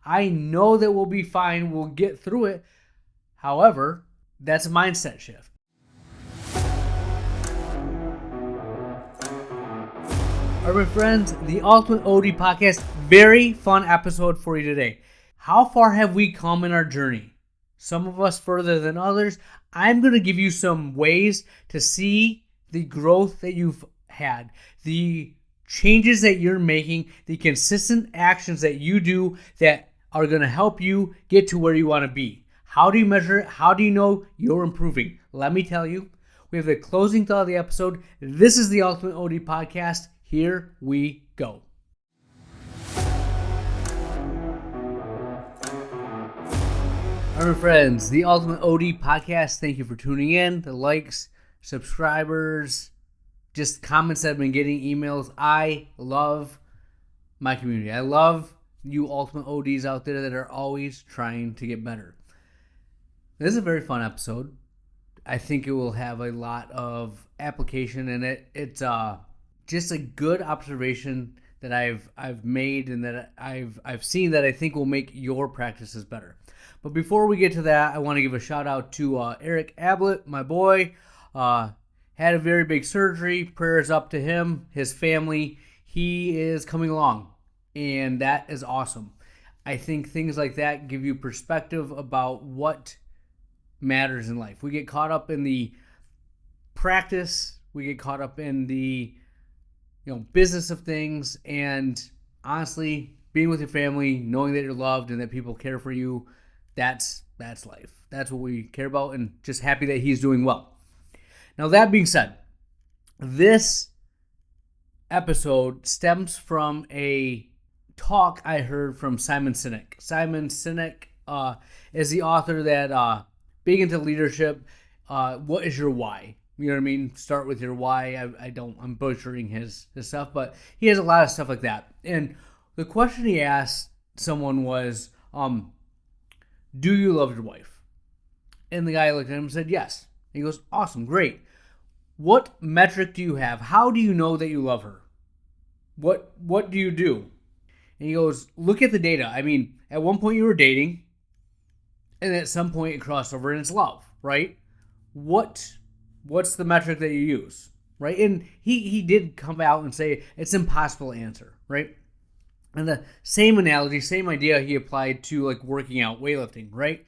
I know that we'll be fine. We'll get through it. However, that's a mindset shift. All right, my friends, the Ultimate OD Podcast, very fun episode for you today. How far have we come in our journey? Some of us further than others. I'm going to give you some ways to see the growth that you've had, the changes that you're making, the consistent actions that you do that are going to help you get to where you want to be. How do you measure it? How do you know you're improving? Let me tell you. We have the closing thought of the episode. This is the Ultimate OD Podcast. Here we go. All right, friends, the Ultimate OD Podcast. Thank you for tuning in. The likes, subscribers, just comments that I've been getting, emails. I love my community. I love you Ultimate ODs out there that are always trying to get better. This is a very fun episode. I think it will have a lot of application in it. It's just a good observation that I've made and that I've seen that I think will make your practices better. But before we get to that, I want to give a shout out to Eric Ablett, my boy. Had a very big surgery. Prayers up to him, his family. He is coming along, and that is awesome. I think things like that give you perspective about what matters in life. We get caught up in the practice. We get caught up in the business of things, and honestly, being with your family, knowing that you're loved and that people care for you, that's life. That's what we care about, and just happy that he's doing well. Now, that being said, this episode stems from a talk I heard from Simon Sinek. Simon Sinek is the author that big into leadership. What is your why? You know what I mean? Start with your why. I'm butchering his stuff, but he has a lot of stuff like that. And the question he asked someone was, do you love your wife? And the guy looked at him and said, yes. He goes, awesome, great. What metric do you have? How do you know that you love her? What do you do? And he goes, look at the data. I mean, at one point you were dating, and at some point it crossed over and it's love, right? What's the metric that you use, right? And he did come out and say it's impossible to answer, right? And the same analogy, same idea he applied to like working out, weightlifting, right?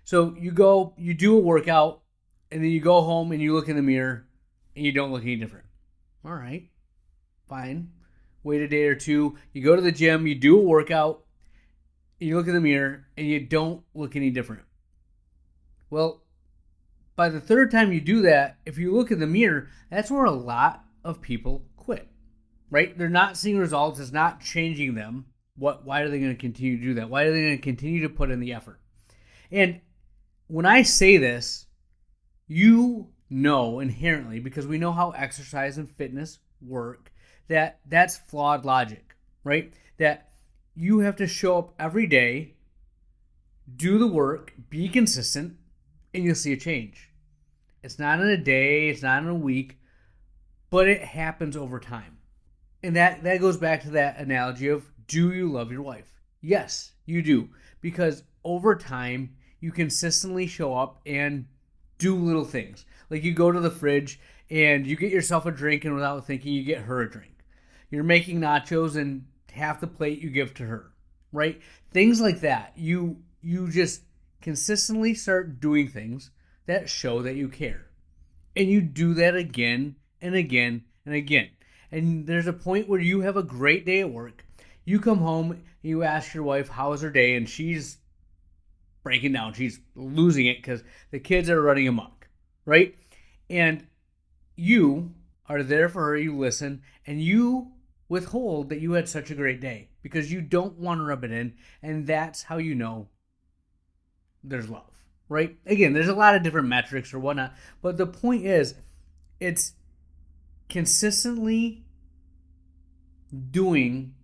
So you do a workout, and then you go home and you look in the mirror and you don't look any different. All right, fine. Wait a day or two. You go to the gym, you do a workout, and you look in the mirror and you don't look any different. Well, by the third time you do that, if you look in the mirror, that's where a lot of people quit, right? They're not seeing results. It's not changing them. Why are they going to continue to do that? Why are they going to continue to put in the effort? And when I say this, you know inherently, because we know how exercise and fitness work, that that's flawed logic, right? That you have to show up every day, do the work, be consistent, and you'll see a change. It's not in a day, it's not in a week, but it happens over time. And that goes back to that analogy of, do you love your wife? Yes, you do. Because over time, you consistently show up and do little things. Like you go to the fridge and you get yourself a drink, and without thinking, you get her a drink. You're making nachos and half the plate you give to her, right? Things like that. You just consistently start doing things that show that you care. And you do that again and again and again. And there's a point where you have a great day at work. You come home and you ask your wife, how was her day? And she's breaking down. She's losing it because the kids are running amok, right? And you are there for her, you listen, and you withhold that you had such a great day because you don't want to rub it in. And that's how you know there's love. Right? Again, there's a lot of different metrics or whatnot, but the point is, it's consistently doing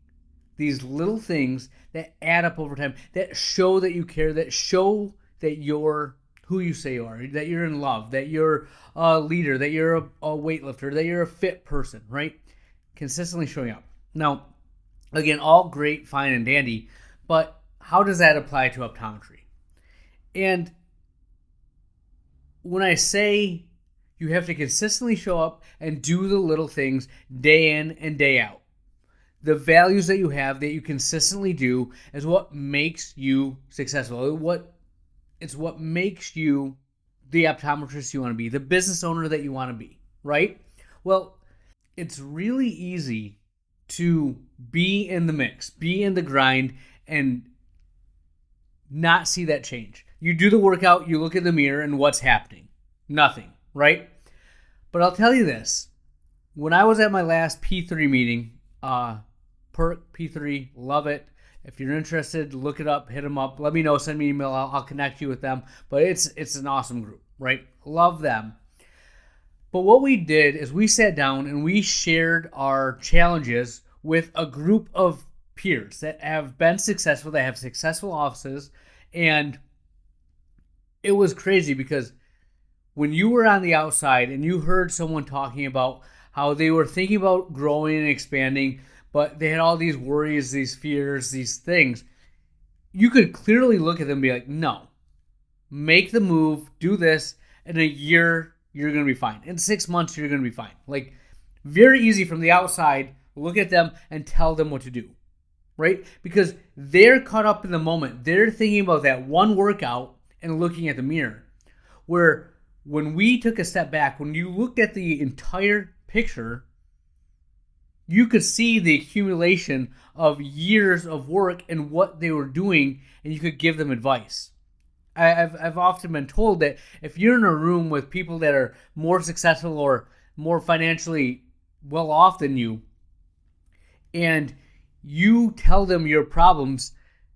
these little things that add up over time, that show that you care, that show that you're who you say you are, that you're in love, that you're a leader, that you're a weightlifter, that you're a fit person, right? Consistently showing up. Now, again, all great, fine, and dandy, but how does that apply to optometry? And when I say you have to consistently show up and do the little things day in and day out, the values that you have that you consistently do is what makes you successful. It's what makes you the optometrist you want to be, the business owner that you want to be, right? Well, it's really easy to be in the mix, be in the grind, and not see that change. You do the workout, you look in the mirror, and what's happening? Nothing, right? But I'll tell you this. When I was at my last P3 meeting, Perk P3, love it. If you're interested, look it up, hit them up. Let me know, send me an email. I'll connect you with them. But it's an awesome group, right? Love them. But what we did is we sat down and we shared our challenges with a group of peers that have been successful, that have successful offices. And it was crazy because when you were on the outside and you heard someone talking about how they were thinking about growing and expanding, but they had all these worries, these fears, these things, you could clearly look at them and be like, no, make the move, do this. In a year, you're going to be fine. In 6 months, you're going to be fine. Like, very easy from the outside, look at them and tell them what to do, right? Because they're caught up in the moment. They're thinking about that one workout and looking at the mirror. Where when we took a step back, when you looked at the entire picture, you could see the accumulation of years of work and what they were doing, and you could give them advice. I've often been told that if you're in a room with people that are more successful or more financially well off than you, and you tell them your problems,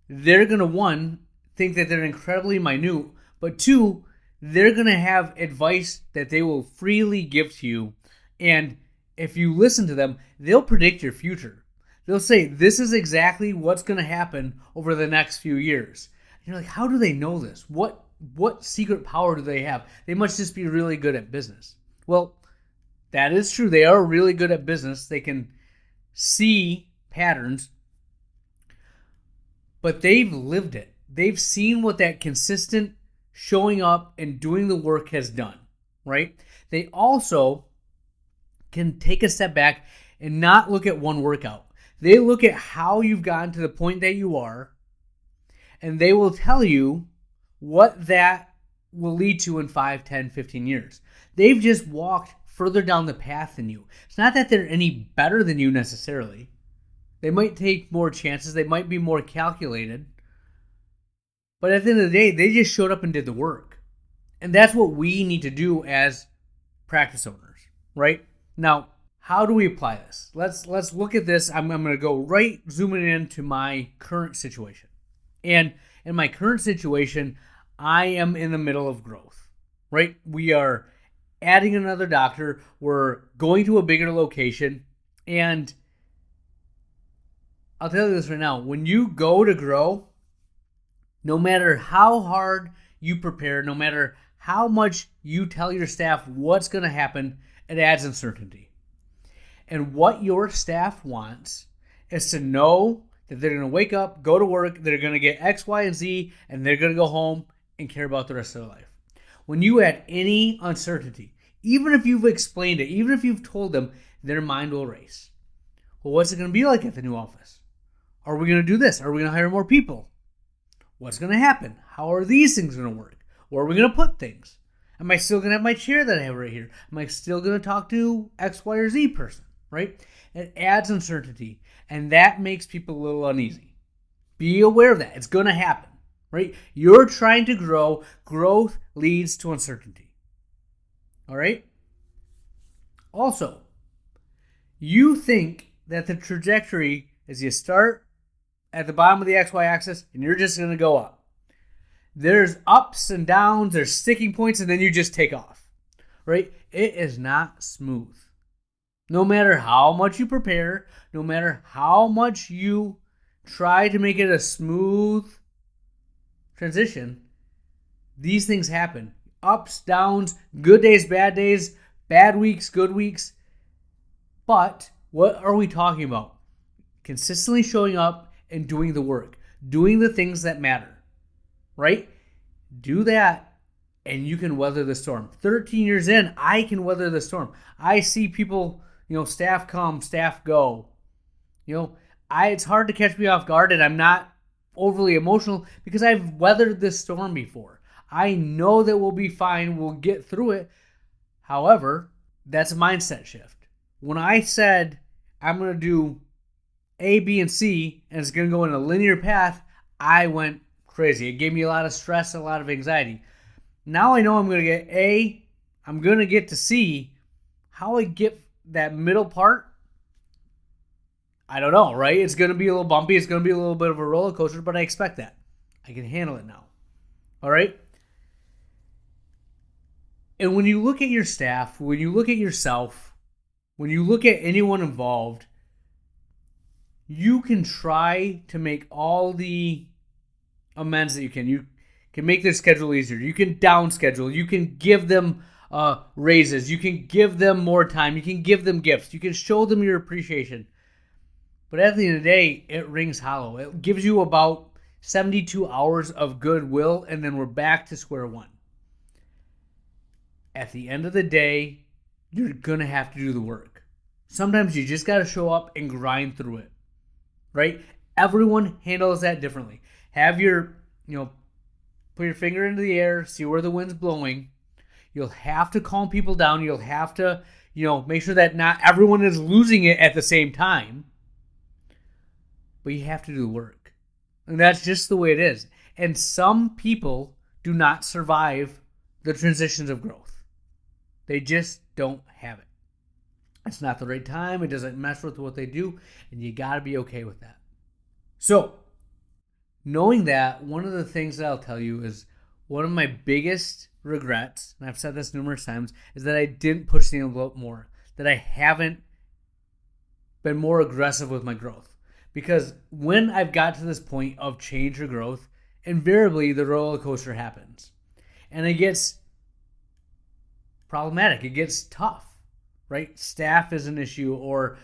they're going to, one, think that they're incredibly minute, but two, they're going to have advice that they will freely give to you. And if you listen to them, they'll predict your future. They'll say, this is exactly what's going to happen over the next few years. And you're like, how do they know this? What secret power do they have? They must just be really good at business. Well, that is true. They are really good at business. They can see patterns, but they've lived it. They've seen what that consistent showing up and doing the work has done, right? They also can take a step back and not look at one workout. They look at how you've gotten to the point that you are, and they will tell you what that will lead to in 5, 10, 15 years. They've just walked further down the path than you. It's not that they're any better than you necessarily. They might take more chances. They might be more calculated. But at the end of the day, they just showed up and did the work. And that's what we need to do as practice owners, right? Now, how do we apply this? Let's look at this. I'm going to go right zooming into my current situation. And in my current situation, I am in the middle of growth, right? We are adding another doctor. We're going to a bigger location. And I'll tell you this right now. When you go to grow, no matter how hard you prepare, no matter how much you tell your staff what's going to happen, it adds uncertainty. And what your staff wants is to know that they're going to wake up, go to work, they're going to get X, Y, and Z, and they're going to go home and care about the rest of their life. When you add any uncertainty, even if you've explained it, even if you've told them, their mind will race. Well, what's it going to be like at the new office? Are we going to do this? Are we going to hire more people? What's going to happen? How are these things going to work? Where are we going to put things? Am I still going to have my chair that I have right here? Am I still going to talk to X, Y, or Z person, right? It adds uncertainty, and that makes people a little uneasy. Be aware of that. It's going to happen, right? You're trying to grow. Growth leads to uncertainty, all right? Also, you think that the trajectory is you start at the bottom of the XY axis and you're just going to go up. There's ups and downs, there's sticking points, and then you just take off, right? It is not smooth. No matter how much you prepare, no matter how much you try to make it a smooth transition, these things happen. Ups, downs, good days, bad weeks, good weeks. But what are we talking about? Consistently showing up and doing the work. doing the things that matter, right? Do that and you can weather the storm. 13 years in, I can weather the storm. I see people, staff come, staff go. It's hard to catch me off guard, and I'm not overly emotional because I've weathered this storm before. I know that we'll be fine. We'll get through it. However, that's a mindset shift. When I said I'm going to do A, B, and C, and it's going to go in a linear path, I went crazy. It gave me a lot of stress, a lot of anxiety. Now I know I'm going to get A, I'm going to get to C. How I get that middle part, I don't know, right? It's going to be a little bumpy. It's going to be a little bit of a roller coaster, but I expect that. I can handle it now. All right? And when you look at your staff, when you look at yourself, when you look at anyone involved, you can try to make all the amends that you can. You can make their schedule easier. You can down schedule. You can give them raises. You can give them more time. You can give them gifts. You can show them your appreciation. But at the end of the day, it rings hollow. It gives you about 72 hours of goodwill, and then we're back to square one. At the end of the day, you're going to have to do the work. Sometimes you just got to show up and grind through it, right? Everyone handles that differently. Have your, put your finger into the air, see where the wind's blowing. You'll have to calm people down. You'll have to, make sure that not everyone is losing it at the same time. But you have to do the work. And that's just the way it is. And some people do not survive the transitions of growth. They just don't have it. It's not the right time. It doesn't mess with what they do. And you got to be okay with that. So, knowing that, one of the things that I'll tell you is one of my biggest regrets, and I've said this numerous times, is that I didn't push the envelope more. That I haven't been more aggressive with my growth. Because when I've got to this point of change or growth, invariably the roller coaster happens. And it gets problematic. It gets tough, right? Staff is an issue, or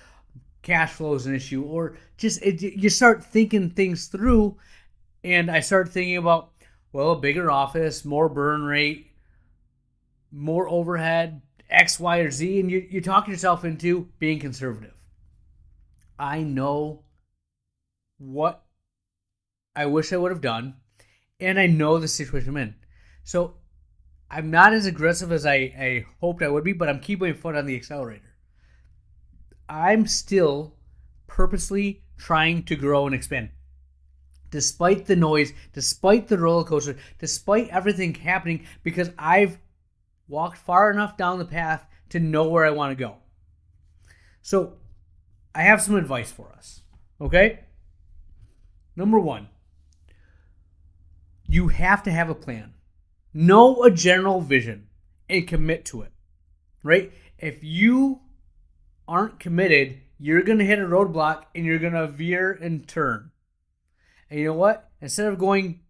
cash flow is an issue, or just you start thinking things through. And I start thinking about, a bigger office, more burn rate, more overhead, X, Y, or Z. And you talk yourself into being conservative. I know what I wish I would have done, and I know the situation I'm in. So I'm not as aggressive as I hoped I would be, but I'm keeping my foot on the accelerator. I'm still purposely trying to grow and expand. Despite the noise, despite the roller coaster, despite everything happening, because I've walked far enough down the path to know where I want to go. So I have some advice for us, okay? Number one, you have to have a plan. Know a general vision and commit to it, right? If you aren't committed, you're going to hit a roadblock and you're going to veer and turn. And you know what? Instead of going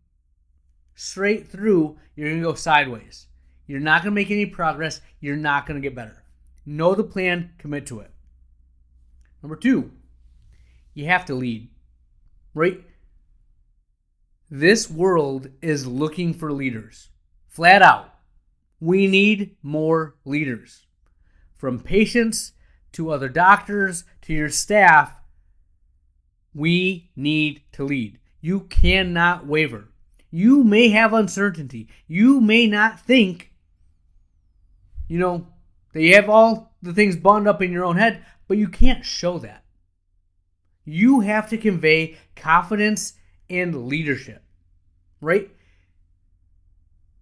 straight through, you're going to go sideways. You're not going to make any progress. You're not going to get better. Know the plan, commit to it. Number two, you have to lead, right? This world is looking for leaders. Flat out. We need more leaders. From patients to other doctors to your staff, we need to lead. You cannot waver. You may have uncertainty. You may not think, that you have all the things buttoned up in your own head, but you can't show that. You have to convey confidence and leadership, right?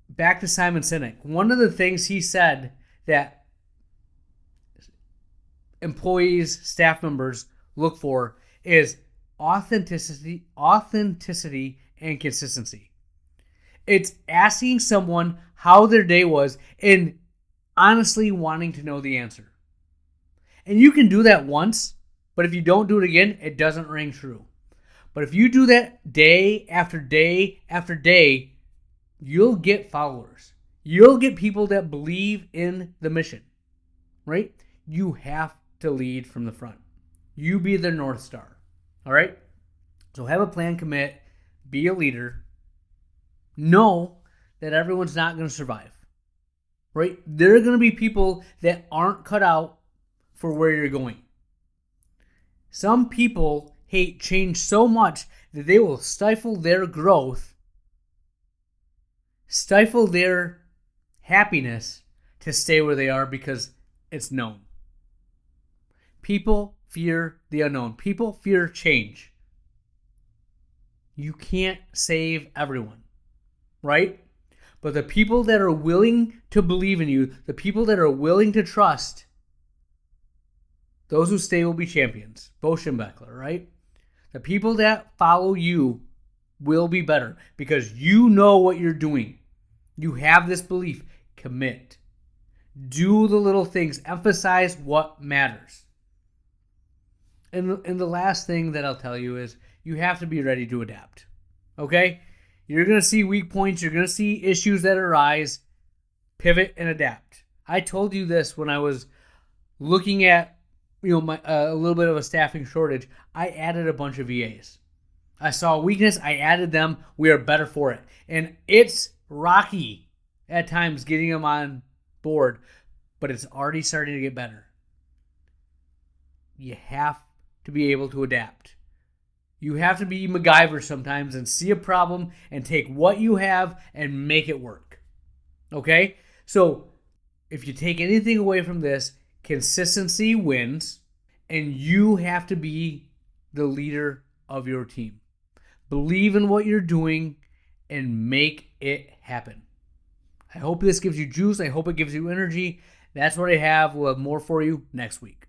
Back to Simon Sinek. One of the things he said that employees, staff members look for is authenticity, and consistency. It's asking someone how their day was and honestly wanting to know the answer. And you can do that once, but if you don't do it again, it doesn't ring true. But if you do that day after day after day, you'll get followers. You'll get people that believe in the mission, right? You have to lead from the front. You be the North Star, all right? So have a plan, commit, be a leader, know that everyone's not going to survive, right? There are going to be people that aren't cut out for where you're going. Some people hate change so much that they will stifle their growth, stifle their happiness to stay where they are because it's known. People fear the unknown. People fear change. You can't save everyone, right? But the people that are willing to believe in you, the people that are willing to trust, those who stay will be champions. Bo Schembechler, right? The people that follow you will be better because you know what you're doing. You have this belief. Commit. Do the little things. Emphasize what matters. And the last thing that I'll tell you is you have to be ready to adapt. Okay? You're going to see weak points. You're going to see issues that arise. Pivot and adapt. I told you this when I was looking at a little bit of a staffing shortage. I added a bunch of VAs. I saw a weakness. I added them. We are better for it. And it's rocky at times getting them on board, but it's already starting to get better. You have to be able to adapt. You have to be MacGyver sometimes and see a problem and take what you have and make it work. Okay? So if you take anything away from this, consistency wins, and you have to be the leader of your team. Believe in what you're doing and make it happen. I hope this gives you juice. I hope it gives you energy. That's what I have. We'll have more for you next week.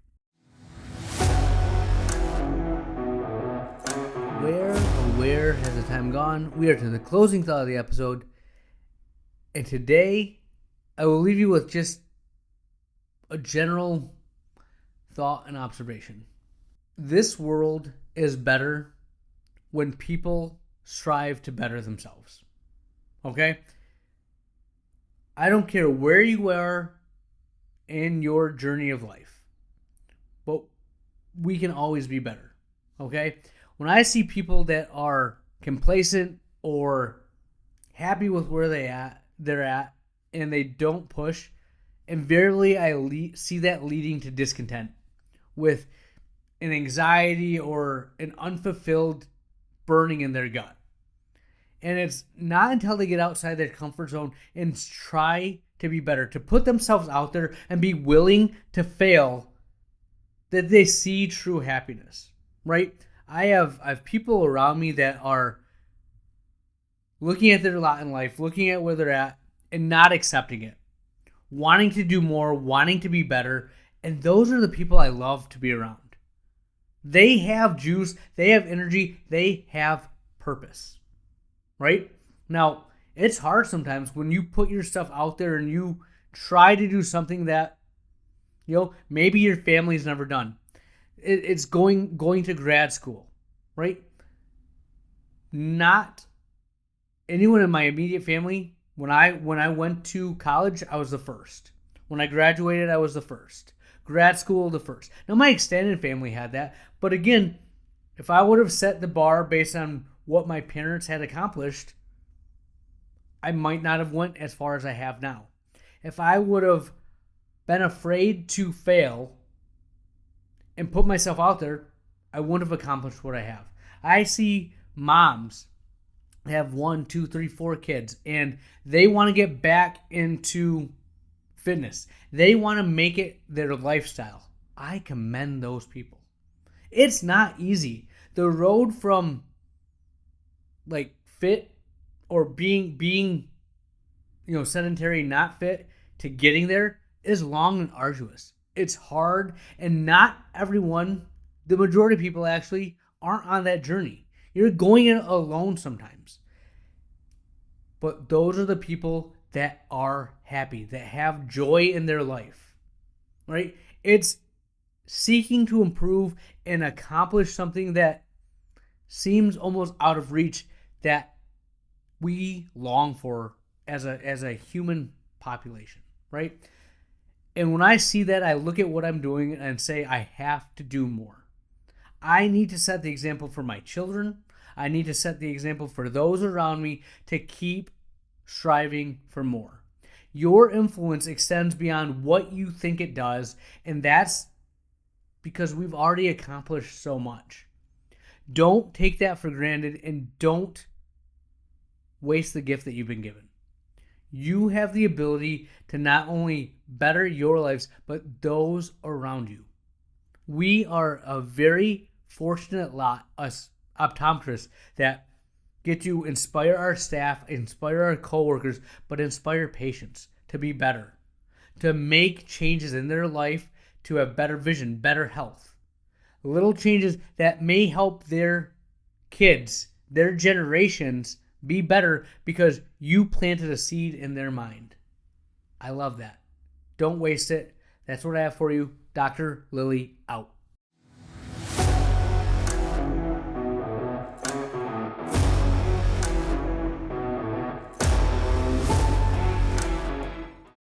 Where has the time gone? We are to the closing thought of the episode. And today, I will leave you with just a general thought and observation. This world is better when people strive to better themselves. Okay? I don't care where you are in your journey of life, but we can always be better. Okay? When I see people that are complacent or happy with where they're at, and they don't push, invariably I see that leading to discontent with an anxiety or an unfulfilled burning in their gut. And it's not until they get outside their comfort zone and try to be better, to put themselves out there and be willing to fail, that they see true happiness, right? I have people around me that are looking at their lot in life, looking at where they're at, and not accepting it, wanting to do more, wanting to be better, and those are the people I love to be around. They have juice, they have energy, they have purpose, right? Now, it's hard sometimes when you put your stuff out there and you try to do something that, maybe your family's never done. It's going to grad school, right? Not anyone in my immediate family. When I went to college, I was the first. When I graduated, I was the first. Grad school, the first. Now, my extended family had that. But again, if I would have set the bar based on what my parents had accomplished, I might not have went as far as I have now. If I would have been afraid to fail and put myself out there, I wouldn't have accomplished what I have. I see moms have 1, 2, 3, 4 kids, and they want to get back into fitness. They want to make it their lifestyle. I commend those people. It's not easy. The road from fit or being sedentary, not fit, to getting there is long and arduous. It's hard, and not everyone, the majority of people actually, aren't on that journey. You're going it alone sometimes. But those are the people that are happy, that have joy in their life, right? It's seeking to improve and accomplish something that seems almost out of reach that we long for as a human population, right? And when I see that, I look at what I'm doing and say, I have to do more. I need to set the example for my children. I need to set the example for those around me to keep striving for more. Your influence extends beyond what you think it does, and that's because we've already accomplished so much. Don't take that for granted, and don't waste the gift that you've been given. You have the ability to not only better your lives, but those around you. We are a very fortunate lot, us optometrists, that get to inspire our staff, inspire our coworkers, but inspire patients to be better, to make changes in their life, to have better vision, better health. Little changes that may help their kids, their generations be better because you planted a seed in their mind. I love that. Don't waste it. That's what I have for you. Dr. Lilly out.